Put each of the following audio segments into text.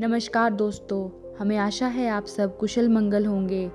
नमस्कार दोस्तों, हमें आशा है आप सब कुशल मंगल होंगे।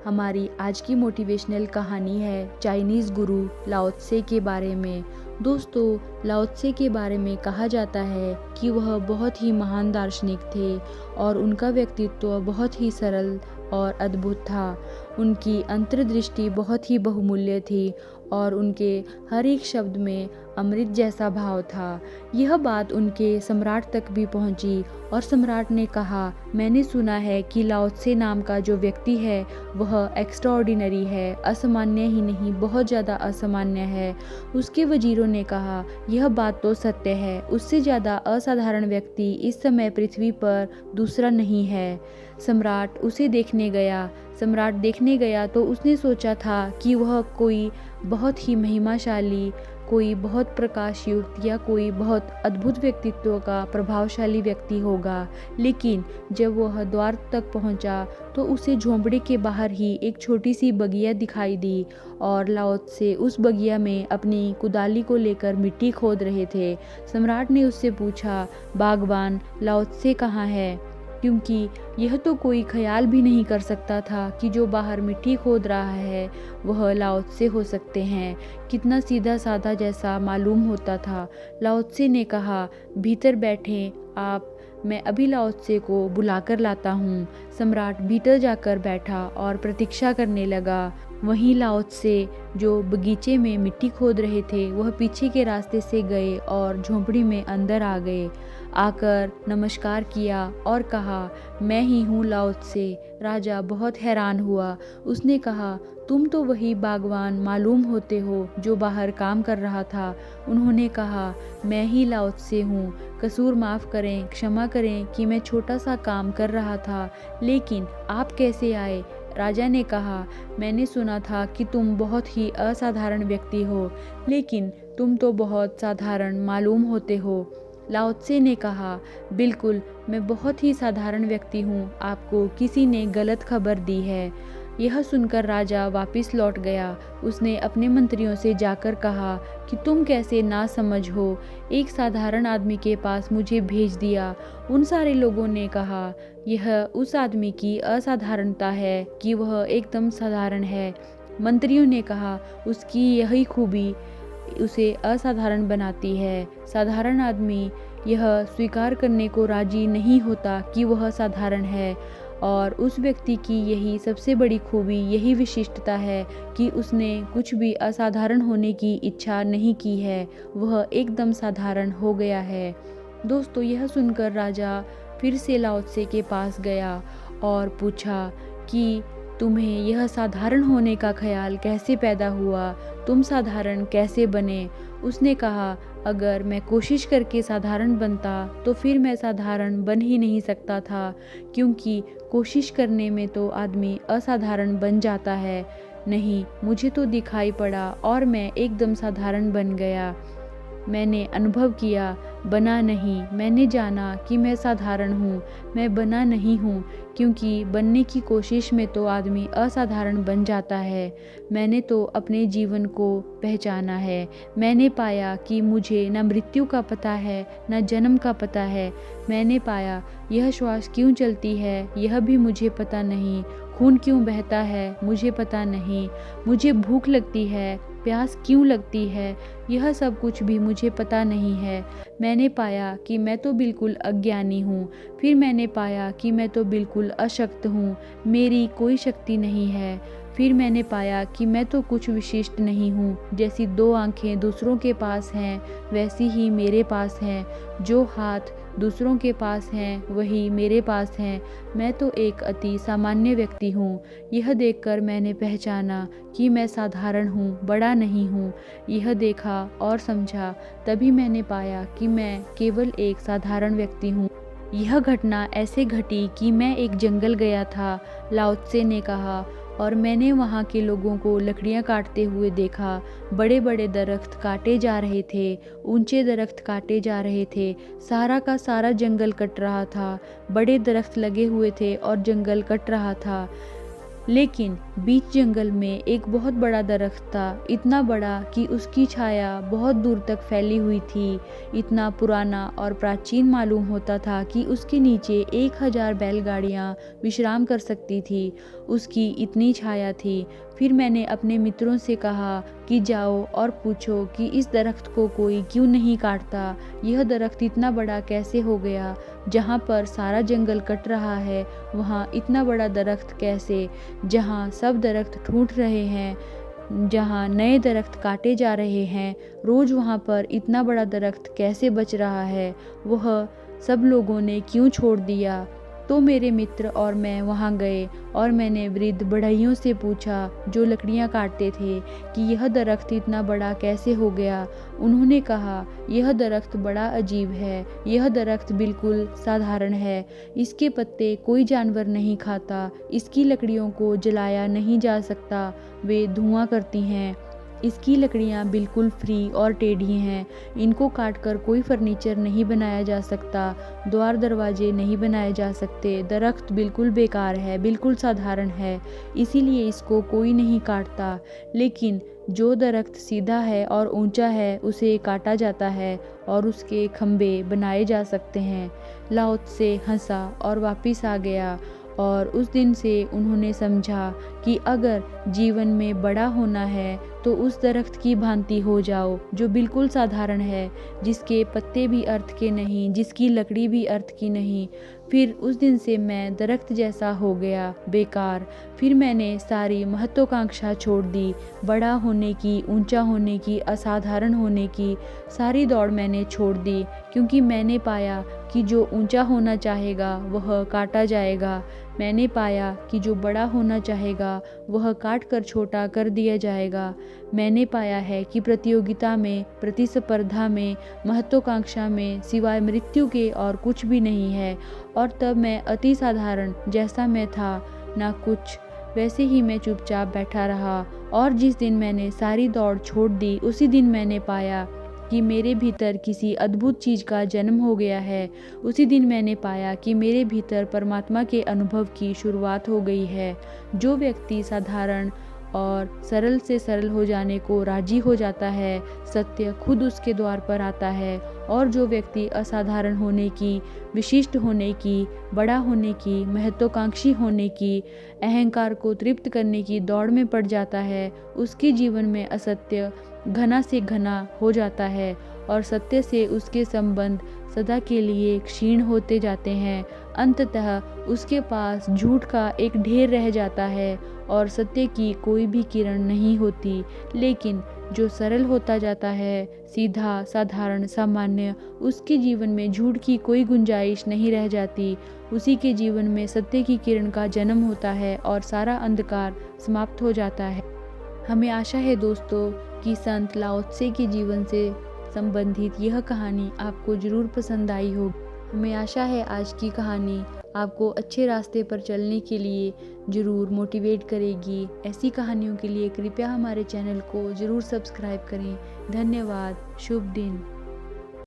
हमारी आज की मोटिवेशनल कहानी है चाइनीज़ गुरु लाओ त्से के बारे में। दोस्तों, लाओ त्से के बारे में कहा जाता है कि वह बहुत ही महान दार्शनिक थे और उनका व्यक्तित्व बहुत ही सरल और अद्भुत था। उनकी अंतर्दृष्टि बहुत ही बहुमूल्य थी और उनके हर एक शब्द में अमृत जैसा भाव था। यह बात उनके सम्राट तक भी पहुंची और सम्राट ने कहा, मैंने सुना है कि लाओ त्से नाम का जो व्यक्ति है वह एक्स्ट्राऑर्डिनरी है, असामान्य ही नहीं बहुत ज़्यादा असामान्य है। उसके वजीरों ने कहा, यह बात तो सत्य है, उससे ज़्यादा असाधारण व्यक्ति इस समय पृथ्वी पर दूसरा नहीं है। सम्राट उसे देखने गया। सम्राट देखने गया तो उसने सोचा था कि वह कोई बहुत ही महिमाशाली, कोई बहुत प्रकाशयुक्त या कोई बहुत अद्भुत व्यक्तित्व का प्रभावशाली व्यक्ति होगा। लेकिन जब वह द्वार तक पहुंचा तो उसे झोंपड़े के बाहर ही एक छोटी सी बगिया दिखाई दी और लाओ त्से उस बगिया में अपनी कुदाली को लेकर मिट्टी खोद रहे थे। सम्राट ने उससे पूछा, बागबान लाओ त्से कहाँ है? क्योंकि यह तो कोई ख्याल भी नहीं कर सकता था कि जो बाहर मिट्टी खोद रहा है वह लाओ त्से हो सकते हैं। कितना सीधा साधा जैसा मालूम होता था। लाओ त्से ने कहा, भीतर बैठें आप, मैं अभी लाओ त्से को बुलाकर लाता हूँ। सम्राट भीतर जाकर बैठा और प्रतीक्षा करने लगा। वहीं लाओ त्से जो बगीचे में मिट्टी खोद रहे थे वह पीछे के रास्ते से गए और झोंपड़ी में अंदर आ गए। आकर नमस्कार किया और कहा, मैं ही हूँ लाओ त्से। राजा बहुत हैरान हुआ। उसने कहा, तुम तो वही बागवान मालूम होते हो जो बाहर काम कर रहा था। उन्होंने कहा, मैं ही लाओ त्से हूँ। कसूर माफ़ करें, क्षमा करें कि मैं छोटा सा काम कर रहा था, लेकिन आप कैसे आए? राजा ने कहा, मैंने सुना था कि तुम बहुत ही असाधारण व्यक्ति हो, लेकिन तुम तो बहुत साधारण मालूम होते हो। लाओ त्से ने कहा, बिल्कुल, मैं बहुत ही साधारण व्यक्ति हूँ, आपको किसी ने गलत खबर दी है। यह सुनकर राजा वापस लौट गया। उसने अपने मंत्रियों से जाकर कहा कि तुम कैसे नासमझ हो, एक साधारण आदमी के पास मुझे भेज दिया। उन सारे लोगों ने कहा, यह उस आदमी की असाधारणता है कि वह एकदम साधारण है। मंत्रियों ने कहा, उसकी यही खूबी उसे असाधारण बनाती है। साधारण आदमी यह स्वीकार करने को राजी नहीं होता कि वह साधारण है और उस व्यक्ति की यही सबसे बड़ी खूबी, यही विशिष्टता है कि उसने कुछ भी असाधारण होने की इच्छा नहीं की है, वह एकदम साधारण हो गया है। दोस्तों, यह सुनकर राजा फिर से लाओ त्से के पास गया और पूछा कि तुम्हें यह साधारण होने का ख्याल कैसे पैदा हुआ? तुम साधारण कैसे बने? उसने कहा, अगर मैं कोशिश करके साधारण बनता तो फिर मैं साधारण बन ही नहीं सकता था, क्योंकि कोशिश करने में तो आदमी असाधारण बन जाता है। नहीं, मुझे तो दिखाई पड़ा और मैं एकदम साधारण बन गया। मैंने अनुभव किया, बना नहीं। मैंने जाना कि मैं साधारण हूँ, मैं बना नहीं हूँ, क्योंकि बनने की कोशिश में तो आदमी असाधारण बन जाता है। मैंने तो अपने जीवन को पहचाना है। मैंने पाया कि मुझे न मृत्यु का पता है, न जन्म का पता है। मैंने पाया यह श्वास क्यों चलती है, यह भी मुझे पता नहीं। खून क्यों बहता है, मुझे पता नहीं। मुझे भूख लगती है, प्यास क्यों लगती है, यह सब कुछ भी मुझे पता नहीं है। मैंने पाया कि मैं तो बिल्कुल अज्ञानी हूँ। फिर मैंने पाया कि मैं तो बिल्कुल अशक्त हूँ, मेरी कोई शक्ति नहीं है। फिर मैंने पाया कि मैं तो कुछ विशिष्ट नहीं हूँ। जैसी दो आंखें दूसरों के पास हैं, वैसी ही मेरे पास हैं। जो हाथ दूसरों के पास हैं, वही मेरे पास हैं। मैं तो एक अति सामान्य व्यक्ति हूँ। यह देखकर मैंने पहचाना कि मैं साधारण हूँ, बड़ा नहीं हूँ। यह देखा और समझा, तभी मैंने पाया कि मैं केवल एक साधारण व्यक्ति हूँ। यह घटना ऐसे घटी कि मैं एक जंगल गया था, लाओ त्से ने कहा, और मैंने वहाँ के लोगों को लकड़ियाँ काटते हुए देखा। बड़े बड़े दरख्त काटे जा रहे थे, ऊंचे दरख्त काटे जा रहे थे। सारा का सारा जंगल कट रहा था। बड़े दरख्त लगे हुए थे और जंगल कट रहा था। लेकिन बीच जंगल में एक बहुत बड़ा दरख्त था, इतना बड़ा कि उसकी छाया बहुत दूर तक फैली हुई थी। इतना पुराना और प्राचीन मालूम होता था कि उसके नीचे 1000 बैलगाड़ियाँ विश्राम कर सकती थी। उसकी इतनी छाया थी। फिर मैंने अपने मित्रों से कहा कि जाओ और पूछो कि इस दरख्त को कोई क्यों नहीं काटता। यह दरख्त इतना बड़ा कैसे हो गया? जहाँ पर सारा जंगल कट रहा है, वहाँ इतना बड़ा दरख्त कैसे? जहाँ सब दरख्त टूट रहे हैं, जहाँ नए दरख्त काटे जा रहे हैं, रोज़ वहाँ पर इतना बड़ा दरख्त कैसे बच रहा है? वह सब लोगों ने क्यों छोड़ दिया? तो मेरे मित्र और मैं वहाँ गए और मैंने वृद्ध बढ़इयों से पूछा जो लकड़ियाँ काटते थे कि यह दरख्त इतना बड़ा कैसे हो गया। उन्होंने कहा, यह दरख्त बड़ा अजीब है। यह दरख्त बिल्कुल साधारण है। इसके पत्ते कोई जानवर नहीं खाता। इसकी लकड़ियों को जलाया नहीं जा सकता, वे धुआं करती हैं। इसकी लकड़ियाँ बिल्कुल फ्री और टेढ़ी हैं। इनको काटकर कोई फर्नीचर नहीं बनाया जा सकता, द्वार दरवाजे नहीं बनाए जा सकते। दरख्त बिल्कुल बेकार है, बिल्कुल साधारण है, इसीलिए इसको कोई नहीं काटता। लेकिन जो दरख्त सीधा है और ऊंचा है, उसे काटा जाता है और उसके खंभे बनाए जा सकते हैं। लाओ त्से हंसा और वापिस आ गया और उस दिन से उन्होंने समझा कि अगर जीवन में बड़ा होना है तो उस दरख्त की भांति हो जाओ जो बिल्कुल साधारण है, जिसके पत्ते भी अर्थ के नहीं, जिसकी लकड़ी भी अर्थ की नहीं। फिर उस दिन से मैं दरख्त जैसा हो गया, बेकार। फिर मैंने सारी महत्वाकांक्षा छोड़ दी, बड़ा होने की, ऊंचा होने की, असाधारण होने की। सारी दौड़ मैंने छोड़ दी, क्योंकि मैंने पाया कि जो ऊंचा होना चाहेगा वह काटा जाएगा। मैंने पाया कि जो बड़ा होना चाहेगा वह काट कर छोटा कर दिया जाएगा। मैंने पाया है कि प्रतियोगिता में, प्रतिस्पर्धा में, महत्वाकांक्षा में सिवाय मृत्यु के और कुछ भी नहीं है। और तब मैं अति साधारण जैसा मैं था, ना कुछ, वैसे ही मैं चुपचाप बैठा रहा। और जिस दिन मैंने सारी दौड़ छोड़ दी, उसी दिन मैंने पाया कि मेरे भीतर किसी अद्भुत चीज़ का जन्म हो गया है। उसी दिन मैंने पाया कि मेरे भीतर परमात्मा के अनुभव की शुरुआत हो गई है। जो व्यक्ति साधारण और सरल से सरल हो जाने को राजी हो जाता है, सत्य खुद उसके द्वार पर आता है। और जो व्यक्ति असाधारण होने की, विशिष्ट होने की, बड़ा होने की, महत्वाकांक्षी होने की, अहंकार को तृप्त करने की दौड़ में पड़ जाता है, उसके जीवन में असत्य घना से घना हो जाता है और सत्य से उसके संबंध सदा के लिए क्षीण होते जाते हैं। अंततः उसके पास झूठ का एक ढेर रह जाता है और सत्य की कोई भी किरण नहीं होती। लेकिन जो सरल होता जाता है, सीधा, साधारण, सामान्य, उसके जीवन में झूठ की कोई गुंजाइश नहीं रह जाती। उसी के जीवन में सत्य की किरण का जन्म होता है और सारा अंधकार समाप्त हो जाता है। हमें आशा है दोस्तों कि संत लाओ त्से के जीवन से संबंधित यह कहानी आपको ज़रूर पसंद आई होगी। हमें आशा है आज की कहानी आपको अच्छे रास्ते पर चलने के लिए ज़रूर मोटिवेट करेगी। ऐसी कहानियों के लिए कृपया हमारे चैनल को ज़रूर सब्सक्राइब करें। धन्यवाद। शुभ दिन।